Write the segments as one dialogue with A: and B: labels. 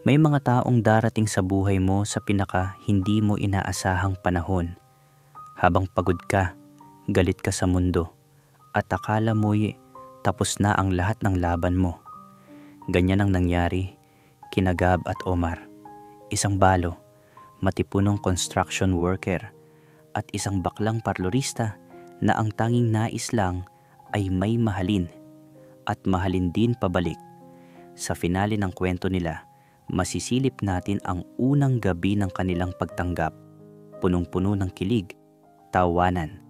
A: May mga taong darating sa buhay mo sa pinaka hindi mo inaasahang panahon. Habang pagod ka, galit ka sa mundo, at akala mo'y tapos na ang lahat ng laban mo. Ganyan ang nangyari kina Gab at Omar. Isang balo, matipunong construction worker, at isang baklang parlorista na ang tanging nais lang ay may mahalin at mahalin din pabalik. Sa finale ng kwento nila, masisilip natin ang unang gabi ng kanilang pagtanggap, punong-puno ng kilig, tawanan,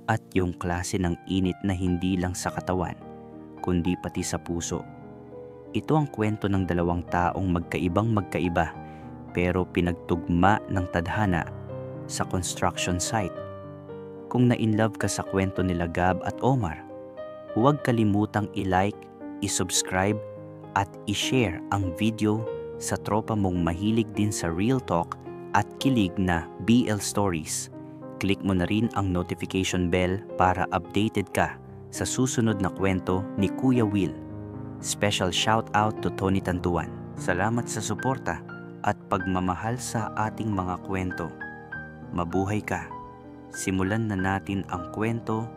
A: at yung klase ng init na hindi lang sa katawan, kundi pati sa puso. Ito ang kwento ng dalawang taong magkaibang-magkaiba pero pinagtugma ng tadhana sa construction site. Kung na-inlove ka sa kwento nila Gab at Omar, huwag kalimutang i-like, i-subscribe at i-share ang video sa tropa mong mahilig din sa real talk at kilig na BL Stories. Click mo na rin ang notification bell para updated ka sa susunod na kwento ni Kuya Will. Special shout out to Tony Tantuan. Salamat sa suporta at pagmamahal sa ating mga kwento. Mabuhay ka. Simulan na natin ang kwento.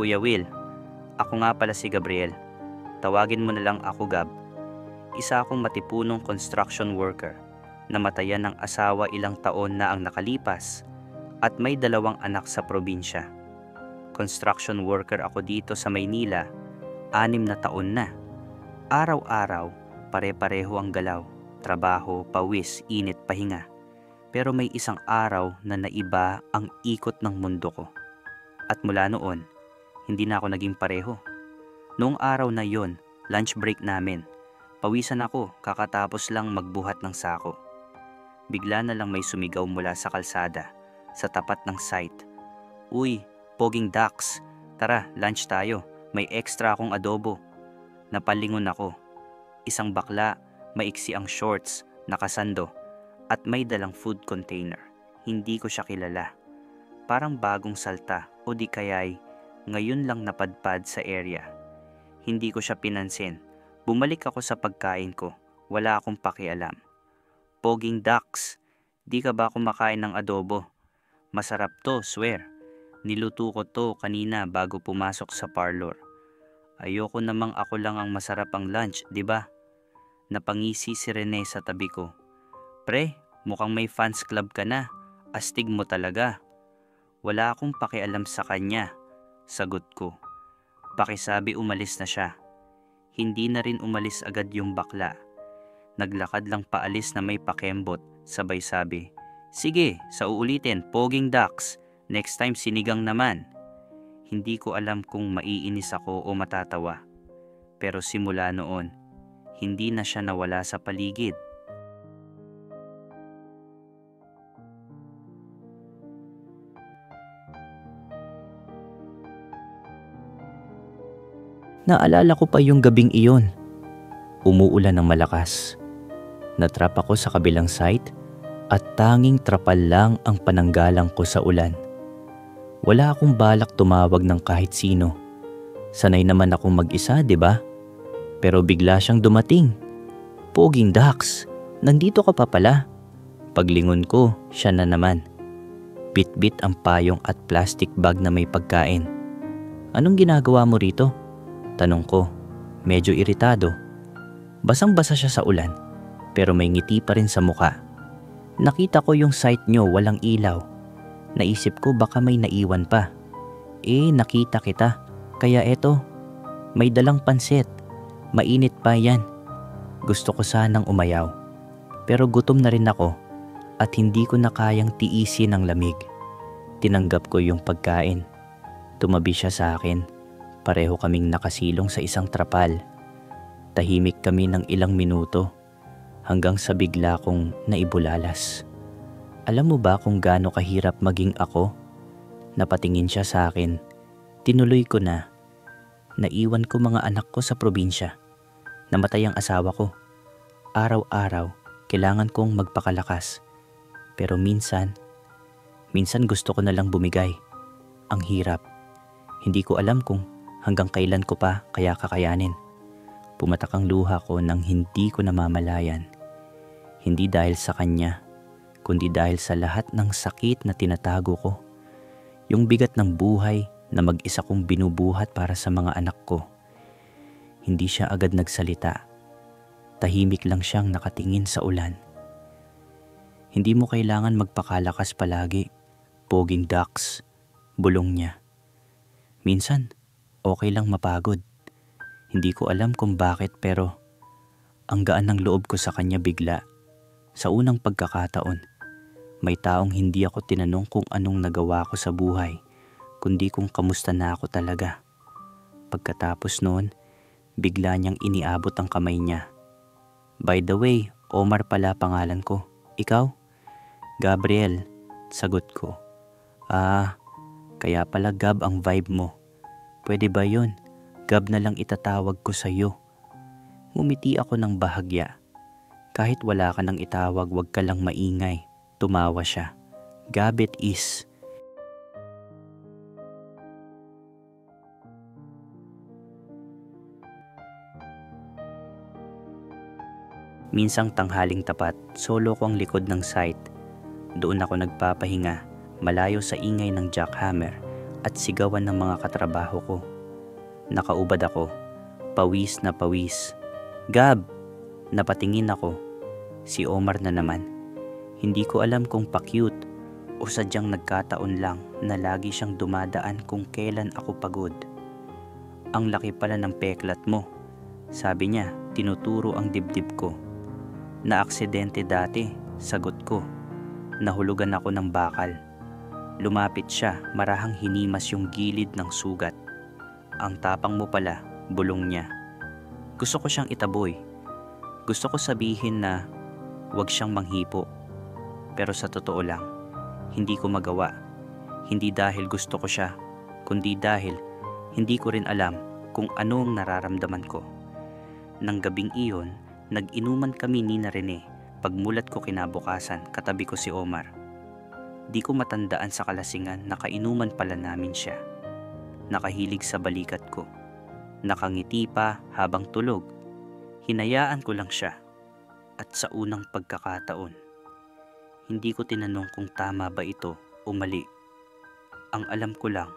A: Kuya Will, ako nga pala si Gabriel. Tawagin mo na lang ako Gab. Isa akong matipunong construction worker. Namatayan ng asawa ilang taon na ang nakalipas at may 2 anak sa probinsya. Construction worker ako dito sa Maynila, 6 na taon na. Araw-araw, pare-pareho ang galaw, trabaho, pawis, init, pahinga. Pero may isang araw na naiba ang ikot ng mundo ko. At mula noon, hindi na ako naging pareho. Noong araw na yon, lunch break namin. Pawisan ako kakatapos lang magbuhat ng sako. Bigla na lang may sumigaw mula sa kalsada, sa tapat ng site. Uy, poging ducks, tara lunch tayo, may extra akong adobo. Napalingon ako. Isang bakla, maiksi ang shorts, nakasando, at may dalang food container. Hindi ko siya kilala. Parang bagong salta o di kaya'y ngayon lang napadpad sa area. Hindi ko siya pinansin. Bumalik ako sa pagkain ko. Wala akong pakialam. Poging ducks, di ka ba kumakain ng adobo? Masarap to, swear. Niluto ko to kanina bago pumasok sa parlor. Ayoko namang ako lang ang masarap ang lunch, di ba? Napangisi si Rene sa tabi ko. Pre, mukhang may fans club ka na. Astig mo talaga. Wala akong pakialam sa kanya. Sagot ko. Pakisabi umalis na siya. Hindi na rin umalis agad yung bakla. Naglakad lang paalis na may pakembot, sabay sabi, sige, sa uulitin, poging ducks, next time sinigang naman. Hindi ko alam kung maiinis ako o matatawa. Pero simula noon, hindi na siya nawala sa paligid. Naalala ko pa yung gabing iyon. Umuulan ng malakas. Natrap ako sa kabilang site at tanging trapal lang ang pananggalang ko sa ulan. Wala akong balak tumawag ng kahit sino. Sanay naman akong mag-isa, di ba? Pero bigla siyang dumating. Poging ducks, nandito ka pa pala. Paglingon ko, siya na naman. Bit-bit ang payong at plastic bag na may pagkain. Anong ginagawa mo rito? Tanong ko, medyo iritado. Basang-basa siya sa ulan, pero may ngiti pa rin sa muka. Nakita ko yung site nyo walang ilaw. Naisip ko baka may naiwan pa. Nakita kita, kaya eto, may dalang pansit. Mainit pa yan. Gusto ko sanang umayaw. Pero gutom na rin ako at hindi ko na kayang tiisin ang lamig. Tinanggap ko yung pagkain. Tumabi siya sa akin. Pareho kaming nakasilong sa isang trapal. Tahimik kami ng ilang minuto hanggang sa bigla kong naibulalas. Alam mo ba kung gaano kahirap maging ako? Napatingin siya sa akin. Tinuloy ko na. Naiwan ko mga anak ko sa probinsya. Namatay ang asawa ko. Araw-araw, kailangan kong magpakalakas. Pero minsan gusto ko na lang bumigay. Ang hirap. Hindi ko alam kung hanggang kailan ko pa kaya kakayanin. Pumatak ang luha ko nang hindi ko namamalayan. Hindi dahil sa kanya, kundi dahil sa lahat ng sakit na tinatago ko. Yung bigat ng buhay na mag-isa kong binubuhat para sa mga anak ko. Hindi siya agad nagsalita. Tahimik lang siyang nakatingin sa ulan. Hindi mo kailangan magpakalakas palagi. Poging ducks, bulong niya. Minsan, okay lang mapagod. Hindi ko alam kung bakit pero ang gaan ng loob ko sa kanya bigla. Sa unang pagkakataon, may taong hindi ako tinanong kung anong nagawa ko sa buhay, kundi kung kamusta na ako talaga. Pagkatapos noon, bigla niyang iniabot ang kamay niya. By the way, Omar pala pangalan ko. Ikaw? Gabriel, sagot ko. Kaya pala Gab ang vibe mo. Pwede ba yun? Gab na lang itatawag ko sa'yo. Ngumiti ako ng bahagya. Kahit wala ka nang itawag, wag ka lang maingay. Tumawa siya. Gab it is. Minsang tanghaling tapat, solo ko ang likod ng site. Doon ako nagpapahinga, malayo sa ingay ng jackhammer at sigawan ng mga katrabaho ko. Nakaubad ako, pawis na pawis. Gab! Napatingin ako. Si Omar na naman. Hindi ko alam kung pa-cute o sadyang nagkataon lang na lagi siyang dumadaan kung kailan ako pagod. Ang laki pala ng peklat mo. Sabi niya, tinuturo ang dibdib ko. Naaksidente dati, sagot ko. Nahulugan ako ng bakal. Lumapit siya, marahang hinimas yung gilid ng sugat. Ang tapang mo pala, bulong niya. Gusto ko siyang itaboy. Gusto ko sabihin na wag siyang manghipo. Pero sa totoo lang, hindi ko magawa. Hindi dahil gusto ko siya, kundi dahil hindi ko rin alam kung ano ang nararamdaman ko. Nang gabing iyon, nag-inuman kami ni na Rene. Pagmulat ko kinabukasan, katabi ko si Omar. Di ko matandaan sa kalasingan na kainuman pala namin siya. Nakahilig sa balikat ko. Nakangiti pa habang tulog. Hinayaan ko lang siya. At sa unang pagkakataon, hindi ko tinanong kung tama ba ito o mali. Ang alam ko lang,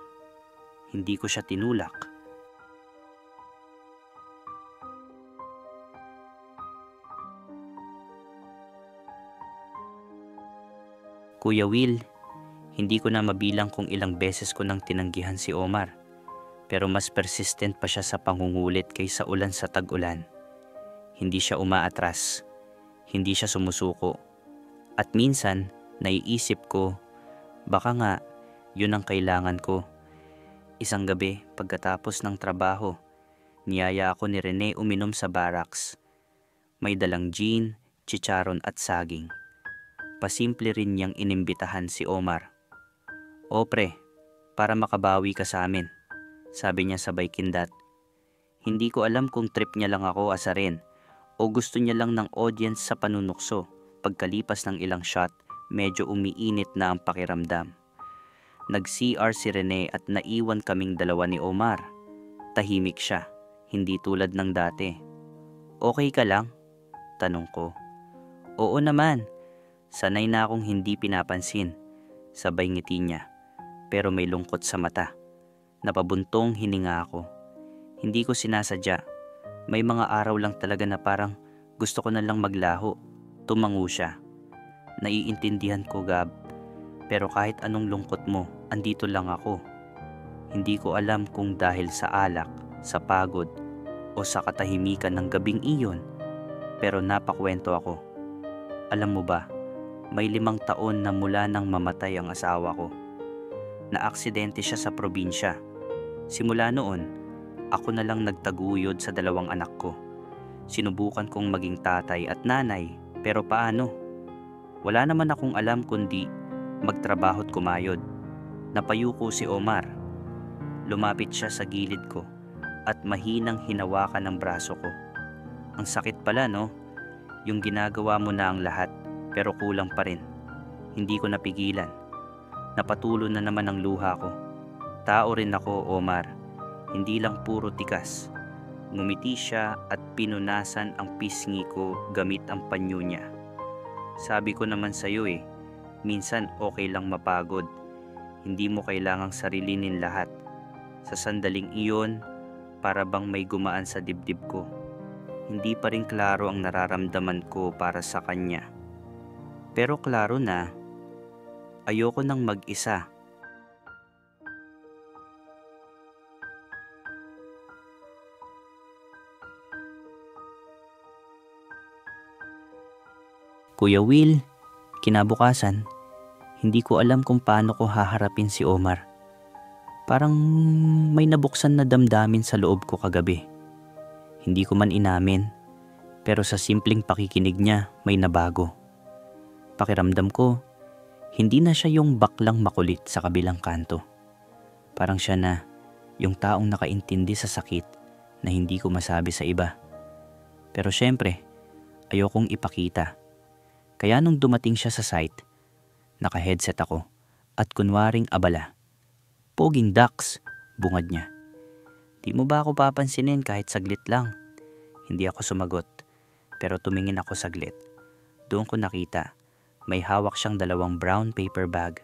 A: hindi ko siya tinulak. Kuya Will, hindi ko na mabilang kung ilang beses ko nang tinanggihan si Omar. Pero mas persistent pa siya sa pangungulit kaysa ulan sa tag-ulan. Hindi siya umaatras. Hindi siya sumusuko. At minsan, naiisip ko, baka nga, yun ang kailangan ko. Isang gabi, pagkatapos ng trabaho, niyaya ako ni Rene uminom sa barracks. May dalang gin, chicharon at saging. Pasimple rin niyang inimbitahan si Omar. O pre, para makabawi ka sa amin, sabi niya sabay kindat. Hindi ko alam kung trip niya lang ako asarin o gusto niya lang ng audience sa panunukso. Pagkalipas ng ilang shot, medyo umiinit na ang pakiramdam. Nag-CR si Rene at naiwan kaming dalawa ni Omar. Tahimik siya, hindi tulad ng dati. Okay ka lang? Tanong ko. Oo naman, sanay na akong hindi pinapansin. Sabay ngiti niya, pero may lungkot sa mata. Napabuntong hininga ako. Hindi ko sinasadya. May mga araw lang talaga na parang gusto ko na lang maglaho. Tumango siya. Naiintindihan ko, Gab. Pero kahit anong lungkot mo, andito lang ako. Hindi ko alam kung dahil sa alak, sa pagod, o sa katahimikan ng gabing iyon. Pero napakwento ako. Alam mo ba, may 5 taon na mula nang mamatay ang asawa ko. Naaksidente siya sa probinsya. Simula noon, ako na lang nagtaguyod sa 2 anak ko. Sinubukan kong maging tatay at nanay, pero paano? Wala naman akong alam kundi magtrabaho't kumayod. Napayuko si Omar. Lumapit siya sa gilid ko at mahinang hinawakan ng braso ko. Ang sakit pala, no? Yung ginagawa mo na ang lahat, pero kulang pa rin. Hindi ko napigilan. Napatulo na naman ang luha ko. Tao rin ako, Omar. Hindi lang puro tikas. Ngumiti siya at pinunasan ang pisngi ko gamit ang panyo niya. Sabi ko naman sa'yo minsan okay lang mapagod. Hindi mo kailangang sarilinin lahat. Sa sandaling iyon, para bang may gumaan sa dibdib ko. Hindi pa rin klaro ang nararamdaman ko para sa kanya. Pero klaro na, ayoko nang mag-isa. Kuya Will, kinabukasan, hindi ko alam kung paano ko haharapin si Omar. Parang may nabuksan na damdamin sa loob ko kagabi. Hindi ko man inamin, pero sa simpleng pakikinig niya may nabago. Pakiramdam ko, hindi na siya yung baklang makulit sa kabilang kanto. Parang siya na, yung taong nakaintindi sa sakit na hindi ko masabi sa iba. Pero syempre, ayokong ipakita. Kaya nung dumating siya sa site, naka-headset ako at kunwaring abala. Poging Dax, bungad niya. Di mo ba ako papansinin kahit saglit lang? Hindi ako sumagot, pero tumingin ako saglit. Doon ko nakita, may hawak siyang 2 brown paper bag.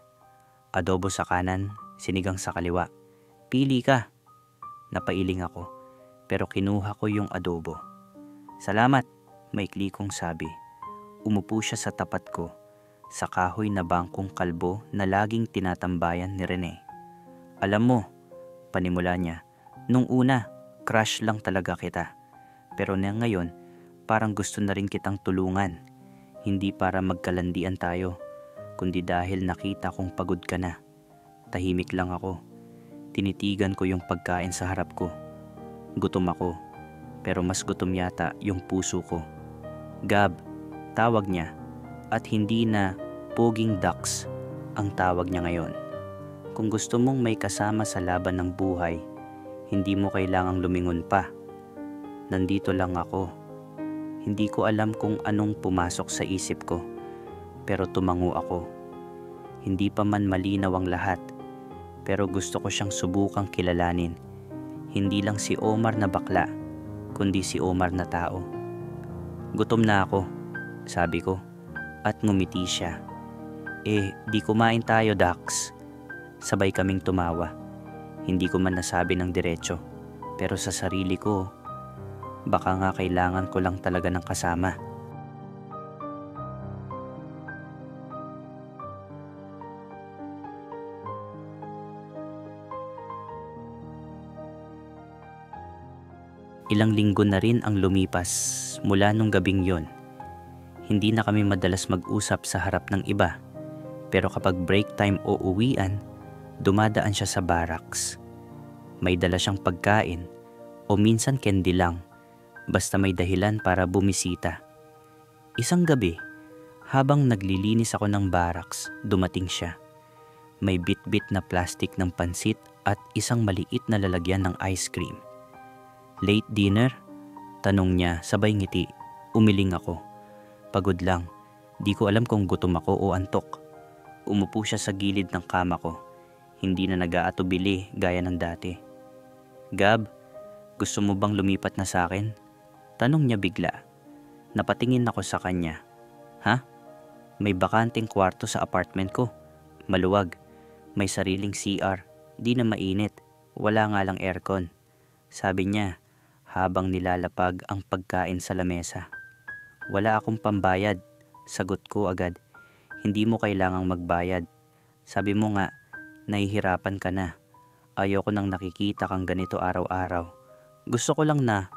A: Adobo sa kanan, sinigang sa kaliwa. Pili ka. Napailing ako, pero kinuha ko yung adobo. Salamat, maikli kong sabi. Umupo siya sa tapat ko, sa kahoy na bangkong kalbo na laging tinatambayan ni Rene. Alam mo, panimula niya, nung una, crush lang talaga kita. Pero ngayon, parang gusto na rin kitang tulungan. Hindi para magkalandian tayo, kundi dahil nakita kong pagod ka na. Tahimik lang ako. Tinitigan ko yung pagkain sa harap ko. Gutom ako, pero mas gutom yata yung puso ko. Gab, tawag niya, at hindi na Poging Dax ang tawag niya ngayon. Kung gusto mong may kasama sa laban ng buhay, hindi mo kailangang lumingon pa. Nandito lang ako. Hindi ko alam kung anong pumasok sa isip ko, pero tumango ako. Hindi pa man malinaw ang lahat, pero gusto ko siyang subukang kilalanin. Hindi lang si Omar na bakla, kundi si Omar na tao. Gutom na ako, sabi ko, at ngumiti siya. Di kumain tayo, Dax. Sabay kaming tumawa. Hindi ko man nasabi ng diretso, pero sa sarili ko, baka nga kailangan ko lang talaga ng kasama. Ilang linggo na rin ang lumipas mula nung gabing yon. Hindi na kami madalas mag-usap sa harap ng iba, pero kapag break time o uwian, dumadaan siya sa barracks. May dala siyang pagkain o minsan candy lang, basta may dahilan para bumisita. Isang gabi, habang naglilinis ako ng barracks, dumating siya. May bit-bit na plastic ng pansit at isang maliit na lalagyan ng ice cream. Late dinner? Tanong niya sabay ngiti. Umiling ako. Pagod lang. Di ko alam kung gutom ako o antok. Umupo siya sa gilid ng kama ko. Hindi na nag-aatubili gaya ng dati. Gab, gusto mo bang lumipat na sa akin? Tanong niya bigla. Napatingin ako sa kanya. Ha? May bakanting kwarto sa apartment ko. Maluwag. May sariling CR. Di na mainit. Wala nga lang aircon. Sabi niya habang nilalapag ang pagkain sa lamesa. Wala akong pambayad. Sagot ko agad. Hindi mo kailangang magbayad. Sabi mo nga, nahihirapan ka na. Ayoko nang nakikita kang ganito araw-araw. Gusto ko lang na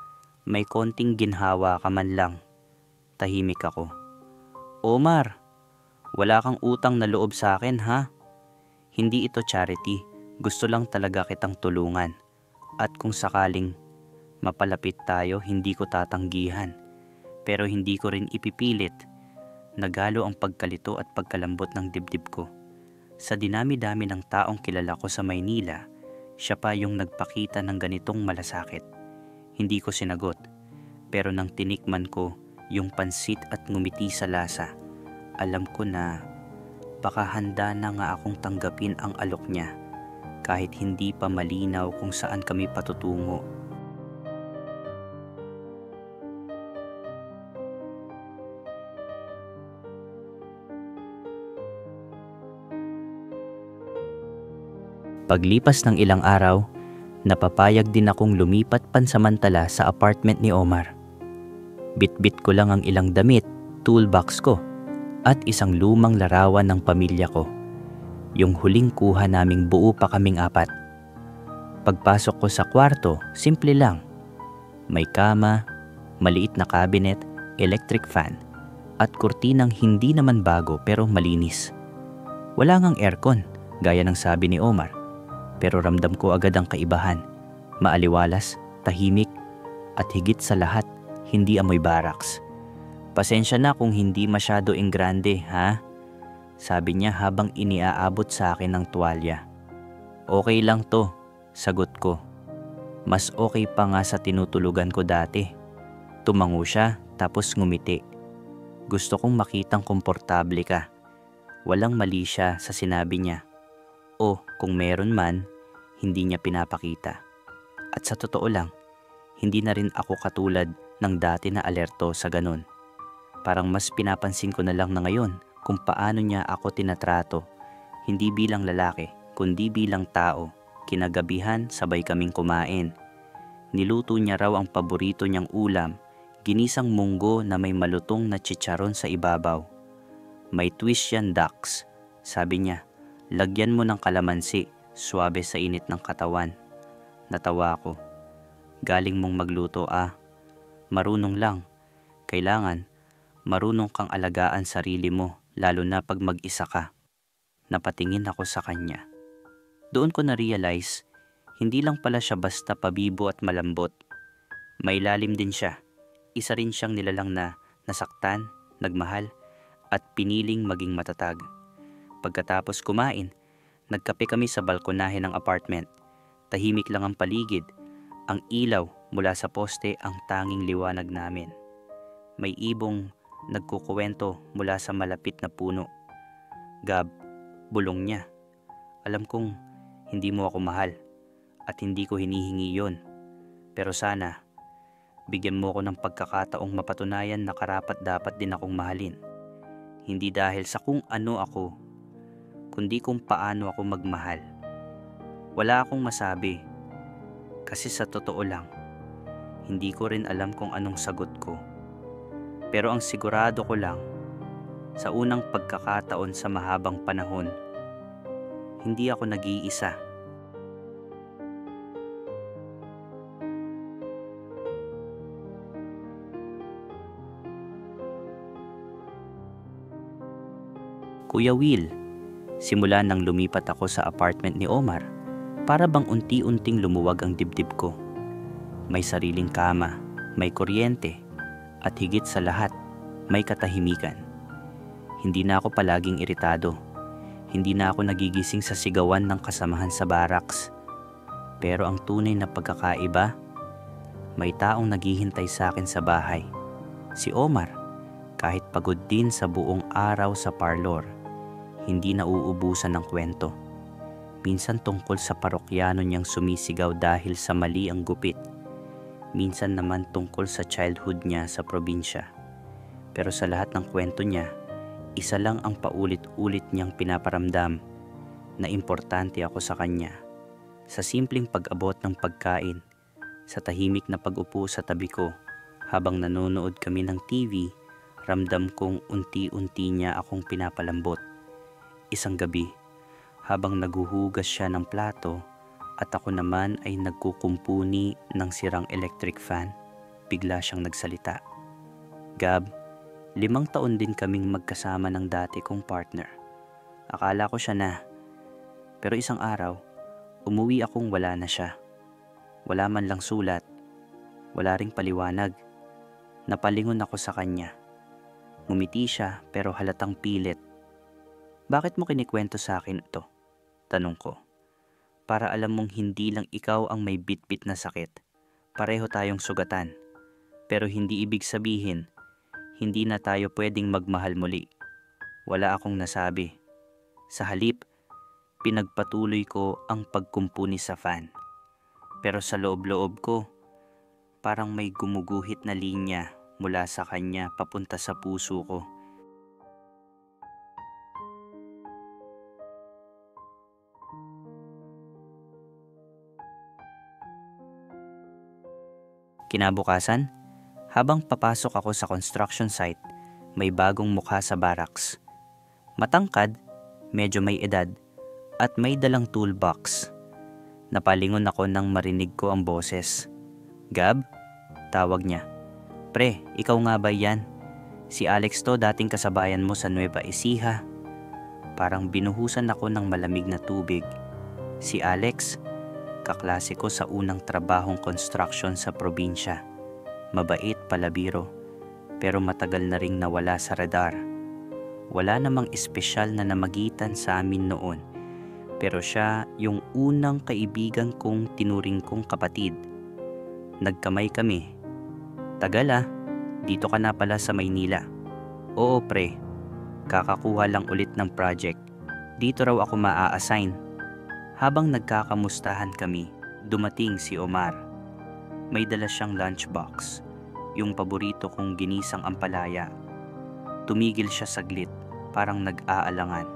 A: may konting ginhawa ka man lang. Tahimik ako. Omar, wala kang utang na loob sa akin ha? Hindi ito charity. Gusto lang talaga kitang tulungan. At kung sakaling mapalapit tayo, hindi ko tatanggihan. Pero hindi ko rin ipipilit. Nagalo ang pagkalito at pagkalambot ng dibdib ko. Sa dinami-dami ng taong kilala ko sa Maynila, siya pa yung nagpakita ng ganitong malasakit. Hindi ko sinagot, pero nang tinikman ko yung pansit at ngumiti sa lasa, alam ko na baka handa na nga akong tanggapin ang alok niya. kahit hindi pa malinaw kung saan kami patutungo. Paglipas ng ilang araw, napapayag din akong lumipat pansamantala sa apartment ni Omar. Bitbit ko lang ang ilang damit, toolbox ko, at isang lumang larawan ng pamilya ko. Yung huling kuha naming buo pa kaming 4. Pagpasok ko sa kwarto, simple lang. May kama, maliit na cabinet, electric fan, at kurtinang hindi naman bago pero malinis. Wala ngang aircon, gaya ng sabi ni Omar. Pero ramdam ko agad ang kaibahan. Maaliwalas, tahimik, at higit sa lahat, hindi amoy barracks. Pasensya na kung hindi masyado enggrande, ha? Sabi niya habang iniaabot sa akin ng tuwalya. Okay lang to, sagot ko. Mas okay pa nga sa tinutulugan ko dati. Tumango siya tapos ngumiti. Gusto kong makitang komportable ka. Walang mali siya sa sinabi niya. O kung meron man, hindi niya pinapakita. At sa totoo lang, hindi na rin ako katulad ng dati na alerto sa ganun. Parang mas pinapansin ko na lang na ngayon kung paano niya ako tinatrato, hindi bilang lalaki, kundi bilang tao. Kinagabihan, sabay kaming kumain. Niluto niya raw ang paborito niyang ulam, ginisang munggo na may malutong na chicharon sa ibabaw. May twist yan, Dax, sabi niya. Lagyan mo ng kalamansi, swabe sa init ng katawan. Natawa ko. Galing mong magluto Marunong lang. Kailangan, marunong kang alagaan sarili mo, lalo na pag mag-isa ka. Napatingin ako sa kanya. Doon ko na-realize, hindi lang pala siya basta pabibo at malambot. May lalim din siya. Isa rin siyang nilalang na nasaktan, nagmahal, at piniling maging matatag. Pagkatapos kumain, nagkape kami sa balkonahe ng apartment. Tahimik lang ang paligid. Ang ilaw mula sa poste ang tanging liwanag namin. May ibong nagkukuwento mula sa malapit na puno. Gab, bulong niya. Alam kong hindi mo ako mahal at hindi ko hinihingi yon. Pero sana, bigyan mo ko ng pagkakataong mapatunayan na karapat-dapat din akong mahalin. Hindi dahil sa kung ano ako, kundi kung paano ako magmahal. Wala akong masabi. Kasi sa totoo lang, hindi ko rin alam kung anong sagot ko. Pero ang sigurado ko lang, sa unang pagkakataon sa mahabang panahon, hindi ako nag-iisa. Kuya Will, simula nang lumipat ako sa apartment ni Omar, para bang unti-unting lumuwag ang dibdib ko. May sariling kama, may kuryente, at higit sa lahat, may katahimikan. Hindi na ako palaging iritado. Hindi na ako nagigising sa sigawan ng kasamahan sa barracks. Pero ang tunay na pagkakaiba, may taong naghihintay sa akin sa bahay. Si Omar, kahit pagod din sa buong araw sa parlor, hindi nauubusan ng kwento. Minsan tungkol sa parokyano niyang sumisigaw dahil sa mali ang gupit. Minsan naman tungkol sa childhood niya sa probinsya. Pero sa lahat ng kwento niya, isa lang ang paulit-ulit niyang pinaparamdam, na importante ako sa kanya. Sa simpleng pag-abot ng pagkain, sa tahimik na pag-upo sa tabi ko, habang nanonood kami ng TV, ramdam kong unti-unti niya akong pinapalambot. Isang gabi, habang naghuhugas siya ng plato, at ako naman ay nagkukumpuni ng sirang electric fan, bigla siyang nagsalita. Gab, 5 taon din kaming magkasama ng dati kong partner. Akala ko siya na. Pero isang araw, umuwi akong wala na siya. Wala man lang sulat. Wala ring paliwanag. Napalingon ako sa kanya. Ngumiti siya pero halatang pilit. Bakit mo kinikwento sa akin ito? Tanong ko. Para alam mong hindi lang ikaw ang may bit-bit na sakit. Pareho tayong sugatan. Pero hindi ibig sabihin, hindi na tayo pwedeng magmahal muli. Wala akong nasabi. Sa halip, Pinagpatuloy ko ang pagkumpuni sa fan. Pero sa loob-loob ko, parang may gumuguhit na linya mula sa kanya papunta sa puso ko. Kinabukasan, habang papasok ako sa construction site, may bagong mukha sa barracks. Matangkad, medyo may edad, at may dalang toolbox. Napalingon ako nang marinig ko ang boses. "Gab?" Tawag niya. "Pre, ikaw nga ba yan? Si Alex to, dating kasabayan mo sa Nueva Ecija." Parang binuhusan ako ng malamig na tubig. Si Alex, kaklase ko sa unang trabahong construction sa probinsya. Mabait, palabiro, pero matagal na ring nawala sa radar. Wala namang espesyal na namagitan sa amin noon, pero siya yung unang kaibigan kong tinuring kong kapatid. Nagkamay kami. "Tagal ah, dito ka na pala sa Maynila." "Oo pre, kakakuha lang ulit ng project. Dito raw ako maa-assign." Habang nagkakamustahan kami, dumating si Omar. May dala siyang lunchbox, yung paborito kong ginisang ampalaya. Tumigil siya saglit, parang nag-aalangan.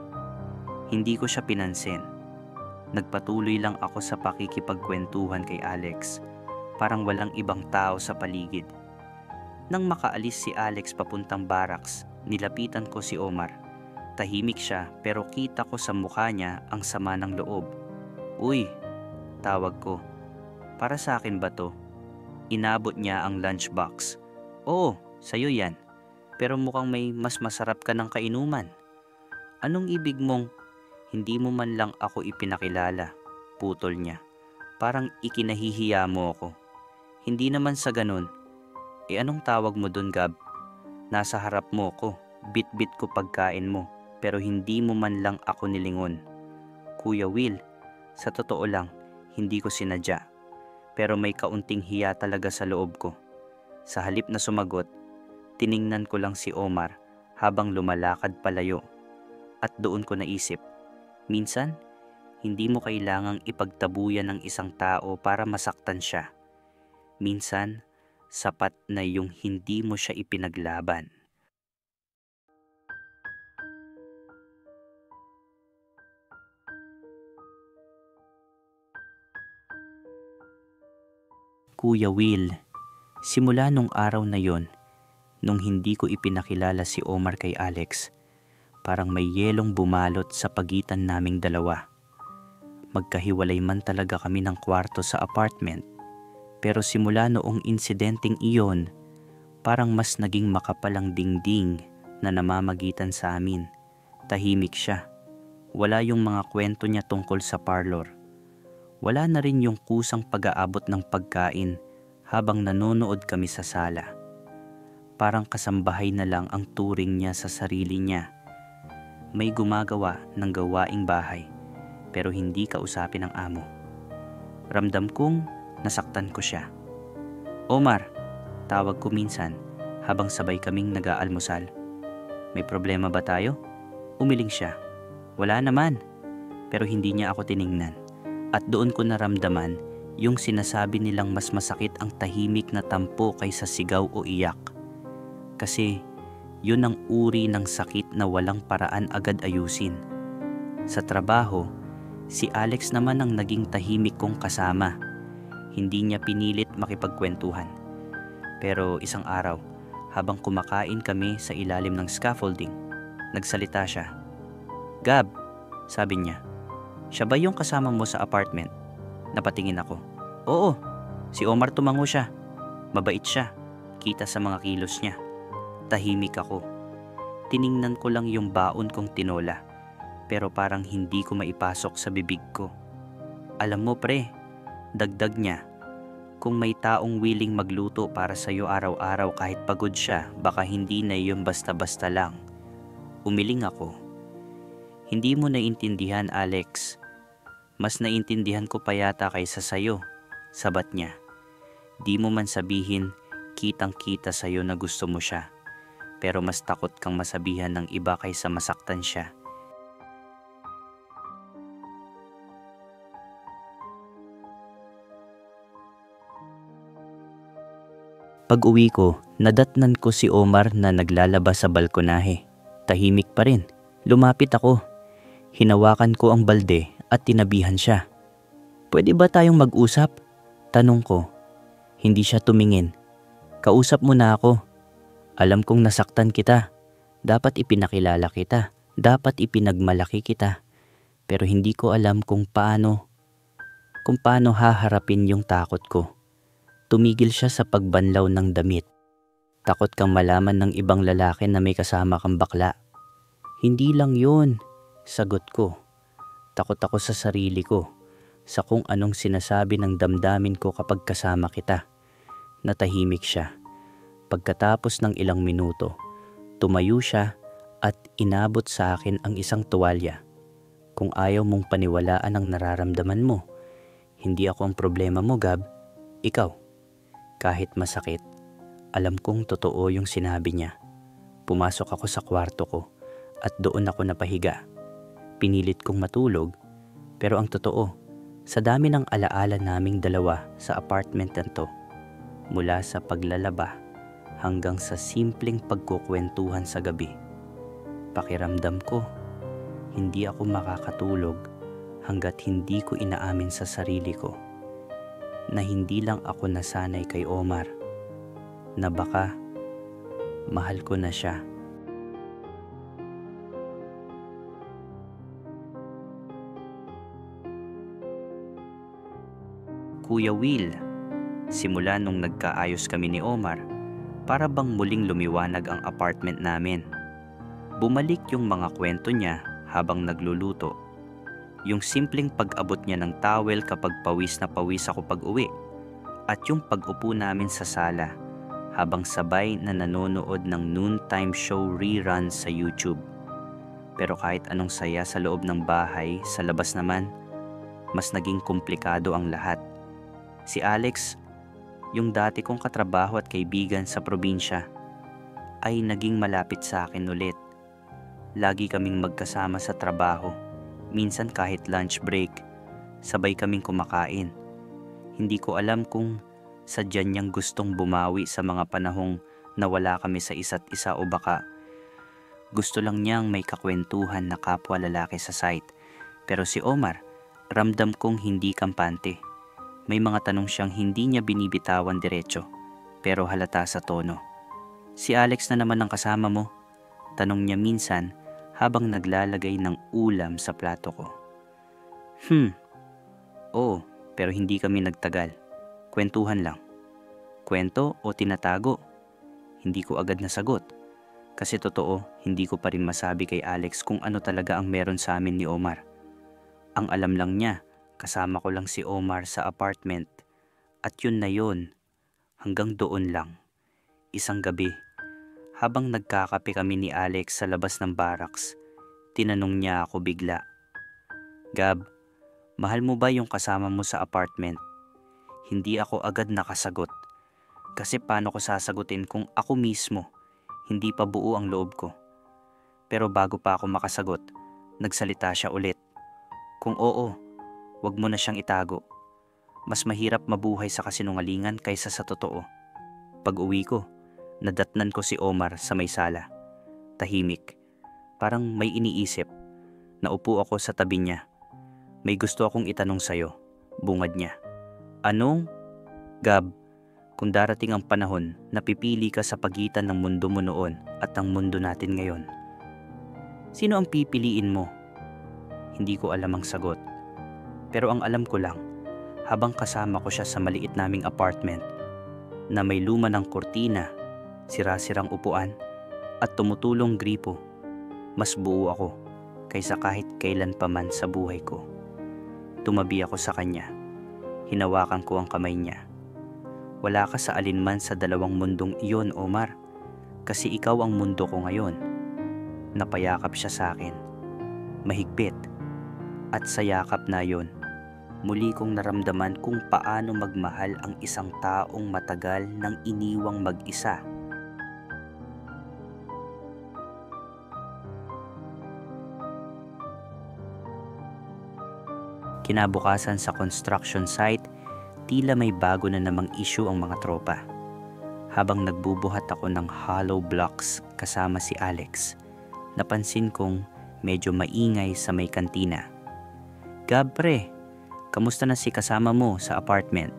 A: Hindi ko siya pinansin. Nagpatuloy lang ako sa pakikipagkwentuhan kay Alex, parang walang ibang tao sa paligid. Nang makaalis si Alex papuntang barracks, nilapitan ko si Omar. Tahimik siya pero kita ko sa mukha niya ang sama ng loob. "Uy," tawag ko. "Para sa akin ba to?" Inabot niya ang lunchbox. "Oo, sa'yo yan. Pero mukhang may mas masarap ka ng kainuman." "Anong ibig mong hindi mo man lang ako ipinakilala?" Putol niya. "Parang ikinahihiya mo ako." "Hindi naman sa ganun." Anong tawag mo dun, Gab? Nasa harap mo ko, bit-bit ko pagkain mo, pero hindi mo man lang ako nilingon." "Kuya Will, sa totoo lang, hindi ko sinadya. Pero may kaunting hiya talaga sa loob ko." Sa halip na sumagot, tiningnan ko lang si Omar habang lumalakad palayo. At doon ko naisip, minsan, hindi mo kailangang ipagtabuyan ng isang tao para masaktan siya. Minsan, sapat na yung hindi mo siya ipinaglaban. Kuya Will, simula nung araw na yon, nung hindi ko ipinakilala si Omar kay Alex, parang may yelong bumalot sa pagitan naming dalawa. Magkahiwalay man talaga kami ng kwarto sa apartment, pero simula noong insidenteng iyon, parang mas naging makapalang dingding na namamagitan sa amin. Tahimik siya. Wala yung mga kwento niya tungkol sa parlor. Wala na rin yung kusang pag-aabot ng pagkain habang nanonood kami sa sala. Parang kasambahay na lang ang turing niya sa sarili niya. May gumagawa ng gawaing bahay, pero hindi kausapin ng amo. Ramdam kong nasaktan ko siya. "Omar," tawag ko minsan habang sabay kaming nag-aalmusal. "May problema ba tayo?" Umiling siya. "Wala naman." Pero hindi niya ako tiningnan. At doon ko naramdaman yung sinasabi nilang mas masakit ang tahimik na tampo kaysa sigaw o iyak. Kasi yun ang uri ng sakit na walang paraan agad ayusin. Sa trabaho, si Alex naman ang naging tahimik kong kasama. Hindi niya pinilit makipagkwentuhan. Pero isang araw, habang kumakain kami sa ilalim ng scaffolding, nagsalita siya. "Gab," sabi niya, "siya ba yung kasama mo sa apartment?" Napatingin ako. "Oo, si Omar tumango siya. Mabait siya, kita sa mga kilos niya." Tahimik ako. Tiningnan ko lang yung baon kong tinola, pero parang hindi ko maipasok sa bibig ko. "Alam mo pre," dagdag niya, "kung may taong willing magluto para sa'yo araw-araw kahit pagod siya, baka hindi na yun basta-basta lang." Umiling ako. "Hindi mo naiintindihan, Alex. Mas naiintindihan ko pa yata kaysa sayo," sabat niya. "Di mo man sabihin, kitang-kita sa'yo na gusto mo siya. Pero mas takot kang masabihan ng iba kaysa masaktan siya." Pag-uwi ko, nadatnan ko si Omar na naglalaba sa balkonahe. Tahimik pa rin. Lumapit ako. Hinawakan ko ang balde at tinabihan siya. "Pwede ba tayong mag-usap?" Tanong ko. Hindi siya tumingin. "Kausap mo na ako. Alam kong nasaktan kita. Dapat ipinakilala kita. Dapat ipinagmalaki kita. Pero hindi ko alam kung paano haharapin yung takot ko." Tumigil siya sa pagbanlaw ng damit. "Takot kang malaman ng ibang lalaki na may kasama kang bakla." "Hindi lang yun," sagot ko. "Takot ako sa sarili ko, sa kung anong sinasabi ng damdamin ko kapag kasama kita." Natahimik siya. Pagkatapos ng ilang minuto, tumayo siya at inabot sa akin ang isang tuwalya. "Kung ayaw mong paniwalaan ang nararamdaman mo, hindi ako ang problema mo, Gab. Ikaw." Kahit masakit, alam kong totoo yung sinabi niya. Pumasok ako sa kwarto ko at doon ako napahiga. Pinilit kong matulog, pero ang totoo, sa dami ng alaala naming dalawa sa apartment na to, mula sa paglalaba hanggang sa simpleng pagkukwentuhan sa gabi, pakiramdam ko, hindi ako makakatulog hanggat hindi ko inaamin sa sarili ko na hindi lang ako nasanay kay Omar, na baka mahal ko na siya. Kuya Will, simula nung nagkaayos kami ni Omar, para bang muling lumiwanag ang apartment namin. Bumalik yung mga kwento niya habang nagluluto. Yung simpleng pag-abot niya ng towel kapag pawis na pawis ako pag-uwi. At yung pag-upo namin sa sala habang sabay na nanonood ng noontime show reruns sa YouTube. Pero kahit anong saya sa loob ng bahay, sa labas naman, mas naging komplikado ang lahat. Si Alex, yung dati kong katrabaho at kaibigan sa probinsya, ay naging malapit sa akin ulit. Lagi kaming magkasama sa trabaho. Minsan kahit lunch break, sabay kaming kumakain. Hindi ko alam kung sadya niyang gustong bumawi sa mga panahong nawala kami sa isa't isa o baka gusto lang niyang may kakwentuhan na kapwa lalaki sa site. Pero si Omar, ramdam kong hindi kampante. May mga tanong siyang hindi niya binibitawan diretso, pero halata sa tono. "Si Alex na naman ang kasama mo?" Tanong niya minsan habang naglalagay ng ulam sa plato ko. Oo, pero hindi kami nagtagal. Kwentuhan lang." Kwento o tinatago? Hindi ko agad nasagot. Kasi totoo, hindi ko pa rin masabi kay Alex kung ano talaga ang meron sa amin ni Omar. Ang alam lang niya, kasama ko lang si Omar sa apartment. At yun na yun, hanggang doon lang. Isang gabi, habang nagkakape kami ni Alex sa labas ng barracks, tinanong niya ako bigla. "Gab, mahal mo ba yung kasama mo sa apartment?" Hindi ako agad nakasagot. Kasi paano ko sasagutin kung ako mismo, hindi pa buo ang loob ko? Pero bago pa ako makasagot, nagsalita siya ulit. "Kung oo, wag mo na siyang itago. Mas mahirap mabuhay sa kasinungalingan kaysa sa totoo." Pag-uwi ko, nadatnan ko si Omar sa may sala. Tahimik, parang may iniisip. Naupo ako sa tabi niya. "May gusto akong itanong sa'yo," bungad niya. "Anong?" "Gab, kung darating ang panahon na pipili ka sa pagitan ng mundo mo noon at ang mundo natin ngayon, sino ang pipiliin mo?" Hindi ko alam ang sagot. Pero ang alam ko lang, habang kasama ko siya sa maliit naming apartment, na may luma ng kortina, sira-sirang upuan, at tumutulong gripo, mas buo ako kaysa kahit kailan pa man sa buhay ko. Tumabi ako sa kanya. Hinawakan ko ang kamay niya. "Wala ka sa alinman sa dalawang mundong iyon, Omar. Kasi ikaw ang mundo ko ngayon." Napayakap siya sa akin. Mahigpit. At sa yakap na yon, muli kong naramdaman kung paano magmahal ang isang taong matagal nang iniwang mag-isa. Kinabukasan sa construction site, tila may bago na namang issue ang mga tropa. Habang nagbubuhat ako ng hollow blocks kasama si Alex, napansin kong medyo maingay sa may kantina. "Gab pre, kamusta na si kasama mo sa apartment?"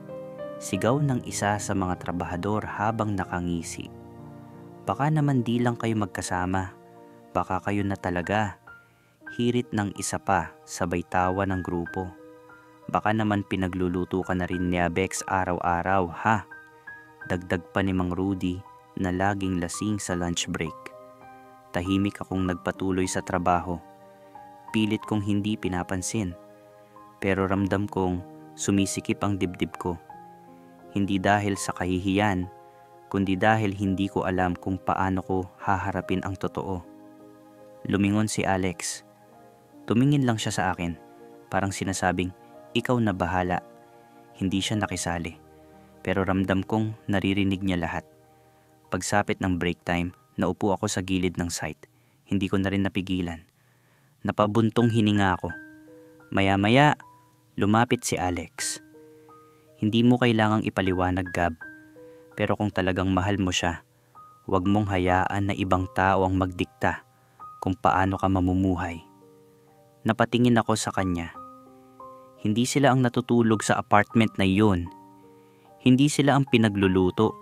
A: Sigaw ng isa sa mga trabahador habang nakangisi. "Baka naman di lang kayo magkasama. Baka kayo na talaga." Hirit ng isa pa, sabay tawa ng grupo. "Baka naman pinagluluto ka na rin ni Abex araw-araw, ha?" Dagdag pa ni Mang Rudy na laging lasing sa lunch break. Tahimik akong nagpatuloy sa trabaho. Pilit kong hindi pinapansin. Pero ramdam kong sumisikip ang dibdib ko. Hindi dahil sa kahihiyan, kundi dahil hindi ko alam kung paano ko haharapin ang totoo. Lumingon si Alex. Tumingin lang siya sa akin, parang sinasabing, "Ikaw na bahala." Hindi siya nakisali, pero ramdam kong naririnig niya lahat. Pagsapit ng break time, naupo ako sa gilid ng site. Hindi ko na rin napigilan. Napabuntong hininga ako. Maya-maya, lumapit si Alex. "Hindi mo kailangang ipaliwanag, Gab. Pero kung talagang mahal mo siya, huwag mong hayaan na ibang tao ang magdikta kung paano ka mamumuhay." Napatingin ako sa kanya. Hindi sila ang natutulog sa apartment na iyon. Hindi sila ang pinagluluto.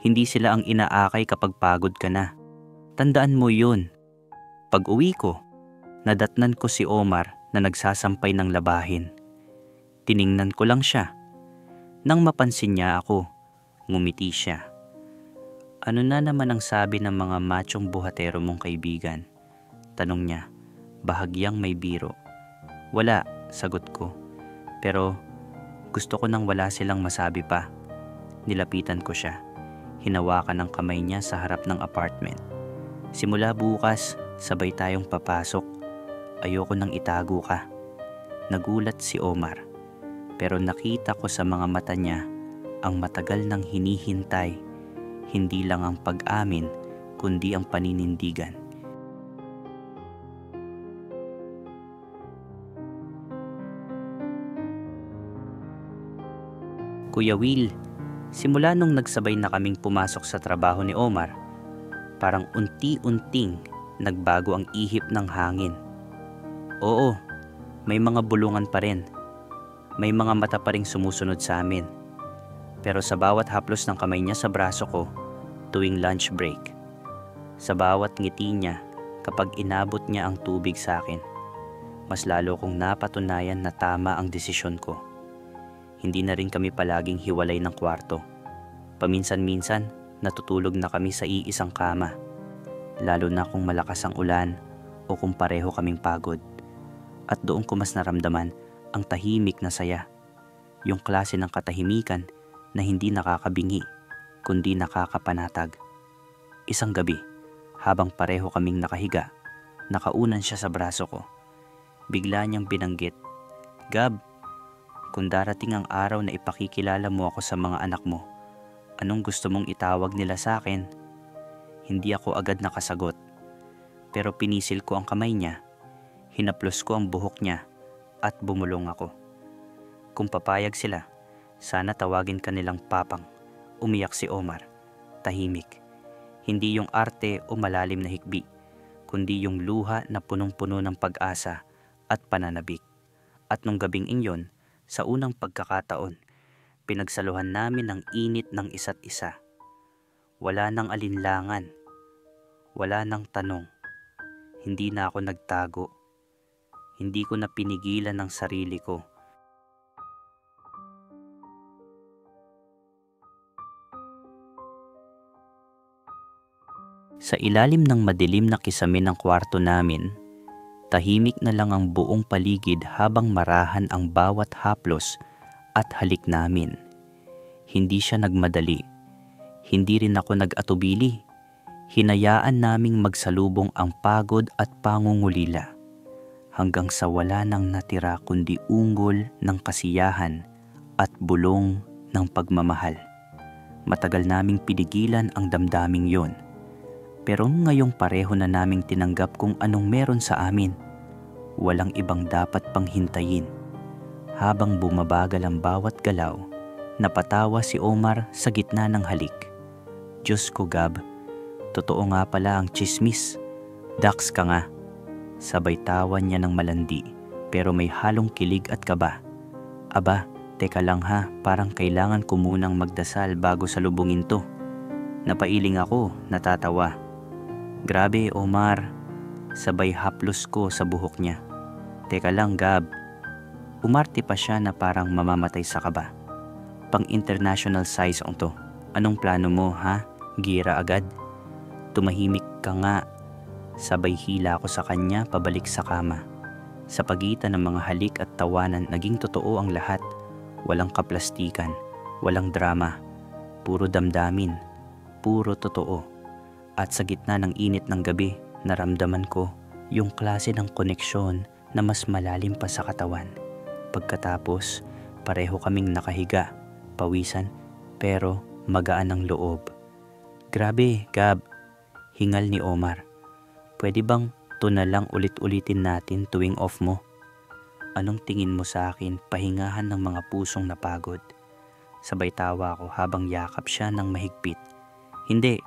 A: Hindi sila ang inaakay kapag pagod ka na. Tandaan mo yun. Pag uwi ko, nadatnan ko si Omar na nagsasampay ng labahin. Tiningnan ko lang siya. Nang mapansin niya ako, ngumiti siya. "Ano na naman ang sabi ng mga machong buhatero mong kaibigan?" Tanong niya, bahagyang may biro. "Wala," sagot ko. "Pero gusto ko nang wala silang masabi pa." Nilapitan ko siya. Hinawakan ng kamay niya sa harap ng apartment. "Simula bukas, sabay tayong papasok. Ayoko nang itago ka." Nagulat si Omar. Pero nakita ko sa mga mata niya ang matagal nang hinihintay. Hindi lang ang pag-amin, kundi ang paninindigan. Kuya Will, simula nung nagsabay na kaming pumasok sa trabaho ni Omar, parang unti-unting nagbago ang ihip ng hangin. Oo, may mga bulungan pa rin. May mga mata pa ring sumusunod sa amin. Pero sa bawat haplos ng kamay niya sa braso ko tuwing lunch break, sa bawat ngiti niya kapag inabot niya ang tubig sa akin, mas lalo kong napatunayan na tama ang desisyon ko. Hindi na rin kami palaging hiwalay ng kwarto. Paminsan-minsan, natutulog na kami sa iisang kama. Lalo na kung malakas ang ulan o kung pareho kaming pagod. At doon ko mas naramdaman ang tahimik na saya. Yung klase ng katahimikan na hindi nakakabingi, kundi nakakapanatag. Isang gabi, habang pareho kaming nakahiga, nakaunan siya sa braso ko. Bigla niyang binanggit, "Gab, kung darating ang araw na ipakikilala mo ako sa mga anak mo, anong gusto mong itawag nila sa akin?" Hindi ako agad nakasagot. Pero pinisil ko ang kamay niya, hinaplos ko ang buhok niya, at bumulong ako. "Kung papayag sila, sana tawagin ka nilang Papang." Umiyak si Omar. Tahimik. Hindi yung arte o malalim na hikbi, kundi yung luha na punong-puno ng pag-asa at pananabik. At nung gabing inyon, sa unang pagkakataon, pinagsaluhan namin ang init ng isa't isa. Wala nang alinlangan. Wala nang tanong. Hindi na ako nagtago. Hindi ko na pinigilan ang sarili ko. Sa ilalim ng madilim na kisamin ng kwarto namin, tahimik na lang ang buong paligid habang marahan ang bawat haplos at halik namin. Hindi siya nagmadali. Hindi rin ako nag-atubili. Hinayaan naming magsalubong ang pagod at pangungulila hanggang sa wala nang natira kundi unggol ng kasiyahan at bulong ng pagmamahal. Matagal naming pinigilan ang damdaming yon. Pero ngayong pareho na naming tinanggap kung anong meron sa amin. Walang ibang dapat pang hintayin. Habang bumabagal ang bawat galaw, napatawa si Omar sa gitna ng halik. Diyos ko, Gab. Totoo nga pala ang chismis. Dax ka nga. Sabay tawa niya ng malandi, pero may halong kilig at kaba. Aba, teka lang ha, parang kailangan ko munang magdasal bago salubungin to. Napailing ako, natatawa. Grabe, Omar. Sabay haplos ko sa buhok niya. Teka lang, Gab. Umarte pa siya na parang mamamatay sa kaba. Pang-international size ang to. Anong plano mo, ha? Gira agad? Tumahimik ka nga. Sabay hila ko sa kanya pabalik sa kama. Sa pagitan ng mga halik at tawanan, naging totoo ang lahat. Walang kaplastikan, walang drama. Puro damdamin, puro totoo. At sa gitna ng init ng gabi, naramdaman ko yung klase ng koneksyon na mas malalim pa sa katawan. Pagkatapos, pareho kaming nakahiga, pawisan, pero magaan ang loob. Grabe, Gab, hingal ni Omar. Pwede bang ito na lang ulit-ulitin natin tuwing off mo? Anong tingin mo sa akin, pahingahan ng mga pusong napagod? Sabay tawa ko habang yakap siya ng mahigpit. Hindi,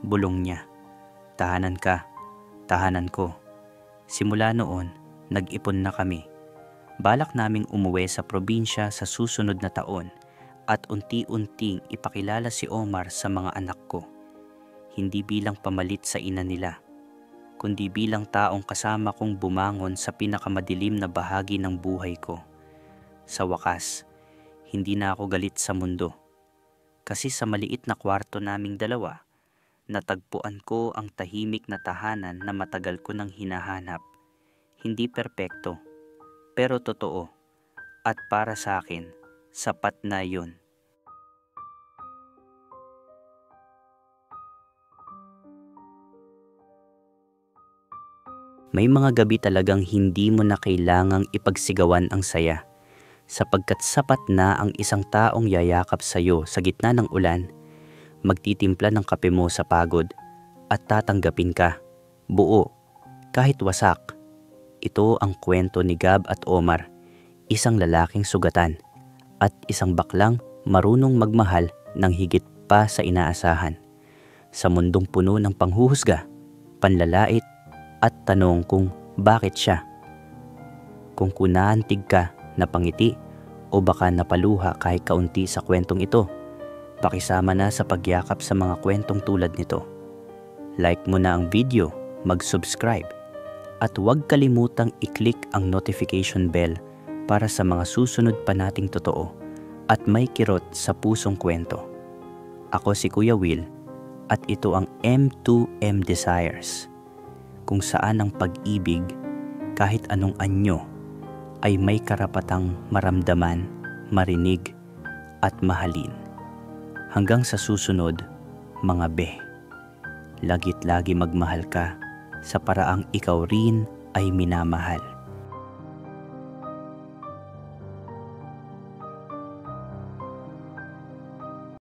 A: bulong niya. Tahanan ka, tahanan ko. Simula noon, nag-ipon na kami. Balak naming umuwi sa probinsya sa susunod na taon at unti-unting ipakilala si Omar sa mga anak ko. Hindi bilang pamalit sa ina nila, kundi bilang taong kasama kong bumangon sa pinakamadilim na bahagi ng buhay ko. Sa wakas, hindi na ako galit sa mundo. Kasi sa maliit na kwarto naming dalawa, natagpuan ko ang tahimik na tahanan na matagal ko nang hinahanap. Hindi perpekto, pero totoo. At para sa akin, sapat na yun. May mga gabi talagang hindi mo na kailangang ipagsigawan ang saya, sapagkat sapat na ang isang taong yayakap sa iyo sa gitna ng ulan, magtitimpla ng kape mo sa pagod, at tatanggapin ka, buo, kahit wasak. Ito ang kwento ni Gab at Omar, isang lalaking sugatan, at isang baklang marunong magmahal ng higit pa sa inaasahan. Sa mundong puno ng panghuhusga, panlalait, at tanong kung bakit siya. Kung kunaantig ka, napangiti, o baka napaluha kahit kaunti sa kwentong ito, pakisama na sa pagyakap sa mga kwentong tulad nito. Like mo na ang video, mag-subscribe, at huwag kalimutang i-click ang notification bell para sa mga susunod pa nating totoo at may kirot sa pusong kwento. Ako si Kuya Will, at ito ang M2M Desires, kung saan ang pag-ibig, kahit anong anyo, ay may karapatang maramdaman, marinig, at mahalin. Hanggang sa susunod, mga be. Lagit lagi magmahal ka sa paraang ikaw rin ay minamahal.